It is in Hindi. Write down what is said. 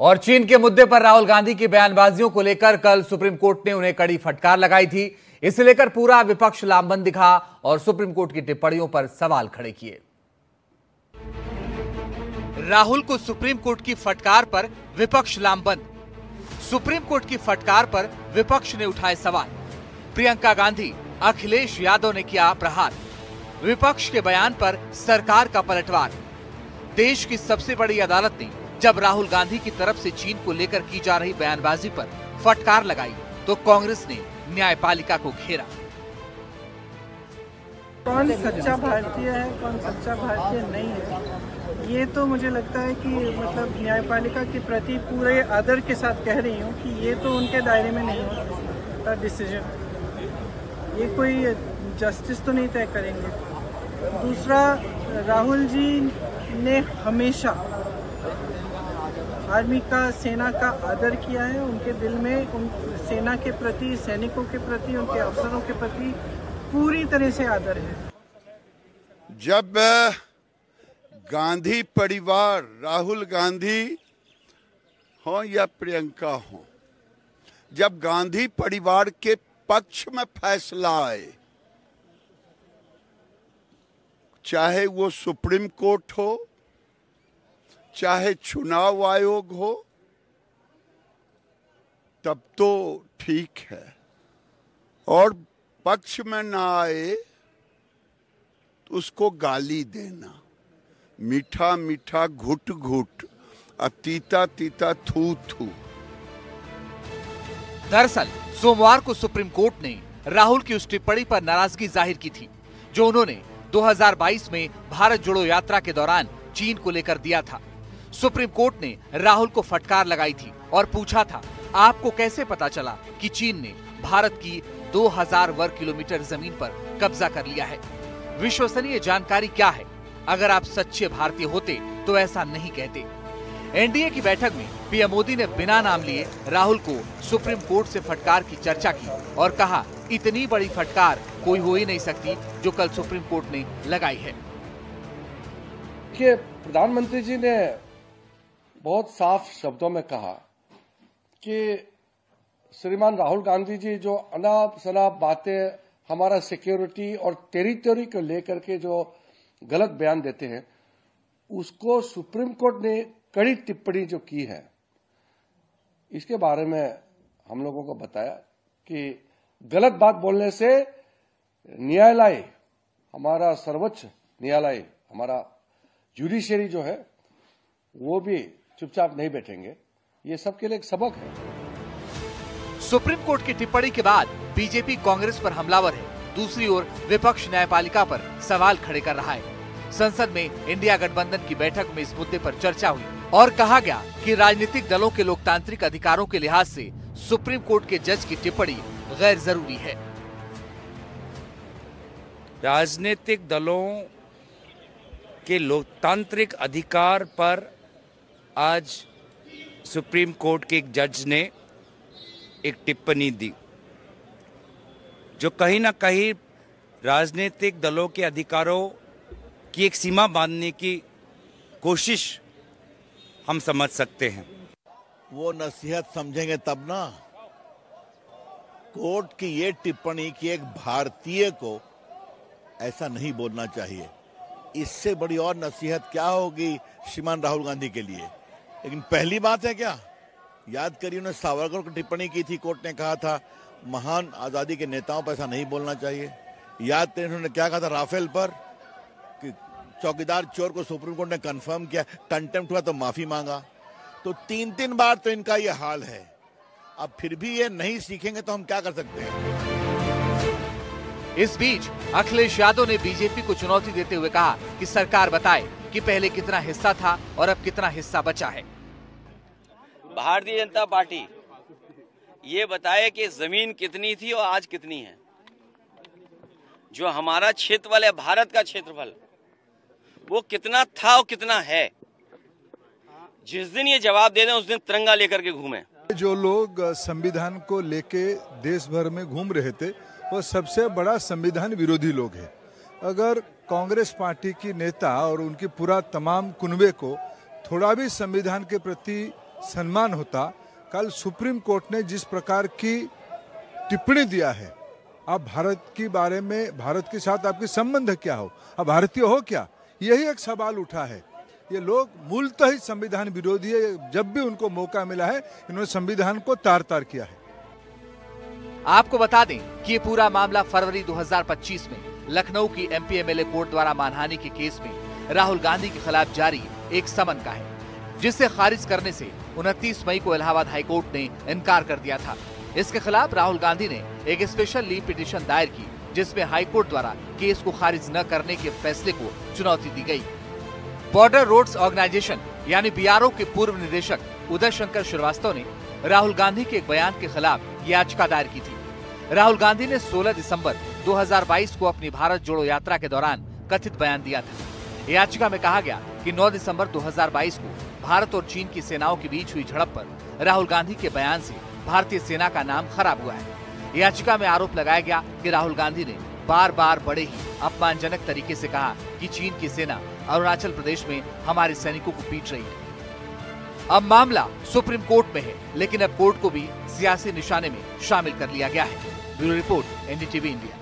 और चीन के मुद्दे पर राहुल गांधी की बयानबाजियों को लेकर कल सुप्रीम कोर्ट ने उन्हें कड़ी फटकार लगाई थी। इसे लेकर पूरा विपक्ष लामबंद दिखा और सुप्रीम कोर्ट की टिप्पणियों पर सवाल खड़े किए। राहुल को सुप्रीम कोर्ट की फटकार पर विपक्ष लामबंद। सुप्रीम कोर्ट की फटकार पर विपक्ष ने उठाए सवाल। प्रियंका गांधी, अखिलेश यादव ने किया प्रहार। विपक्ष के बयान पर सरकार का पलटवार। देश की सबसे बड़ी अदालत ने जब राहुल गांधी की तरफ से चीन को लेकर की जा रही बयानबाजी पर फटकार लगाई तो कांग्रेस ने न्यायपालिका को घेरा। कौन सच्चा भारतीय है, कौन सच्चा भारतीय नहीं है, ये तो मुझे लगता है कि मतलब न्यायपालिका के प्रति पूरे आदर के साथ कह रही हूँ कि ये तो उनके दायरे में नहीं होता डिसीजन। ये कोई जस्टिस तो नहीं तय करेंगे। दूसरा, राहुल जी ने हमेशा आर्मी का, सेना का आदर किया है। उनके दिल में उन सेना के प्रति, सैनिकों के प्रति, उनके अफसरों के प्रति पूरी तरह से आदर है। जब गांधी परिवार, राहुल गांधी हो या प्रियंका हो, जब गांधी परिवार के पक्ष में फैसला आए, चाहे वो सुप्रीम कोर्ट हो, चाहे चुनाव आयोग हो, तब तो ठीक है। और पक्ष में ना आए तो उसको गाली देना, मीठा मीठा घुट घुट, अब तीता तीता थू थू। दरअसल सोमवार को सुप्रीम कोर्ट ने राहुल की उस टिप्पणी पर नाराजगी जाहिर की थी जो उन्होंने 2022 में भारत जोड़ो यात्रा के दौरान चीन को लेकर दिया था। सुप्रीम कोर्ट ने राहुल को फटकार लगाई थी और पूछा था, आपको कैसे पता चला कि चीन ने भारत की 2000 वर्ग किलोमीटर जमीन पर कब्जा कर लिया है? विश्वसनीय जानकारी क्या है? अगर आप सच्चे भारतीय होते तो ऐसा नहीं कहते। एनडीए की बैठक में पीएम मोदी ने बिना नाम लिए राहुल को सुप्रीम कोर्ट से फटकार की चर्चा की और कहा, इतनी बड़ी फटकार कोई हो ही नहीं सकती जो कल सुप्रीम कोर्ट ने लगाई है। प्रधानमंत्री जी ने बहुत साफ शब्दों में कहा कि श्रीमान राहुल गांधी जी जो अनाप शनाप बातें हमारा सिक्योरिटी और टेरिटरी को लेकर के जो गलत बयान देते हैं, उसको सुप्रीम कोर्ट ने कड़ी टिप्पणी जो की है, इसके बारे में हम लोगों को बताया कि गलत बात बोलने से न्यायालय, हमारा सर्वोच्च न्यायालय, हमारा जुडिशरी जो है, वो भी चुपचाप नहीं बैठेंगे। ये सबके लिए एक सबक है। सुप्रीम कोर्ट की टिप्पणी के बाद बीजेपी कांग्रेस पर हमलावर है। दूसरी ओर विपक्ष न्यायपालिका पर सवाल खड़े कर रहा है। संसद में इंडिया गठबंधन की बैठक में इस मुद्दे पर चर्चा हुई और कहा गया कि राजनीतिक दलों के लोकतांत्रिक अधिकारों के लिहाज से सुप्रीम कोर्ट के जज की टिप्पणी गैर जरूरी है। राजनीतिक दलों के लोकतांत्रिक अधिकार पर आज सुप्रीम कोर्ट के एक जज ने एक टिप्पणी दी जो कहीं ना कहीं राजनीतिक दलों के अधिकारों की एक सीमा बांधने की कोशिश हम समझ सकते हैं। वो नसीहत समझेंगे तब ना। कोर्ट की ये टिप्पणी कि एक भारतीय को ऐसा नहीं बोलना चाहिए, इससे बड़ी और नसीहत क्या होगी श्रीमान राहुल गांधी के लिए। लेकिन पहली बात है क्या, याद करिए उन्होंने सावरकर को टिप्पणी की थी, कोर्ट ने कहा था महान आजादी के नेताओं पर ऐसा नहीं बोलना चाहिए। याद करिए उन्होंने क्या कहा था राफेल पर कि चौकीदार चोर को सुप्रीम कोर्ट ने कंफर्म किया, कंटेम्प्ट हुआ तो माफी मांगा। तो 3 बार तो इनका ये हाल है। अब फिर भी ये नहीं सीखेंगे तो हम क्या कर सकते हैं। इस बीच अखिलेश यादव ने बीजेपी को चुनौती देते हुए कहा कि सरकार बताए कि पहले कितना हिस्सा था और अब कितना हिस्सा बचा है। भारतीय जनता पार्टी ये बताए कि जमीन कितनी थी और आज कितनी है। जो हमारा क्षेत्रफल है, भारत का क्षेत्रफल, वो कितना था और कितना है। जिस दिन ये जवाब दे दें उस दिन तिरंगा लेकर के घूमें। जो लोग संविधान को लेके देश भर में घूम रहे थे, वो सबसे बड़ा संविधान विरोधी लोग हैं। अगर कांग्रेस पार्टी की नेता और उनकी पूरा तमाम कुनबे को थोड़ा भी संविधान के प्रति सम्मान होता। कल सुप्रीम कोर्ट ने जिस प्रकार की टिप्पणी दिया है, आप भारत के बारे में, भारत के साथ आपके संबंध क्या हो, आप भारतीय हो क्या, यही एक सवाल उठा है। ये लोग मूलतः ही संविधान विरोधी है। जब भी उनको मौका मिला है इन्होंने संविधान को तार तार किया है। आपको बता दें कि ये पूरा मामला फरवरी 2025 में लखनऊ की एमपी एमएलए कोर्ट द्वारा मानहानि के केस में राहुल गांधी के खिलाफ जारी एक समन का है, जिसे खारिज करने से 29 मई को इलाहाबाद हाईकोर्ट ने इनकार कर दिया था। इसके खिलाफ राहुल गांधी ने एक स्पेशल लीव पिटीशन दायर की, जिसमें हाईकोर्ट द्वारा केस को खारिज न करने के फैसले को चुनौती दी गई। बॉर्डर रोड्स ऑर्गेनाइजेशन यानी बीआरओ के पूर्व निदेशक उदय शंकर श्रीवास्तव ने राहुल गांधी के एक बयान के खिलाफ याचिका दायर की थी। राहुल गांधी ने 16 दिसंबर 2022 को अपनी भारत जोड़ो यात्रा के दौरान कथित बयान दिया था। याचिका में कहा गया कि 9 दिसंबर 2022 को भारत और चीन की सेनाओं के बीच हुई झड़प पर राहुल गांधी के बयान से भारतीय सेना का नाम खराब हुआ है। याचिका में आरोप लगाया गया कि राहुल गांधी ने बार बार बड़े ही अपमानजनक तरीके से कहा कि चीन की सेना अरुणाचल प्रदेश में हमारे सैनिकों को पीट रही है। अब मामला सुप्रीम कोर्ट में है, लेकिन अब कोर्ट को भी सियासी निशाने में शामिल कर लिया गया है। Bureau report, NDTV India.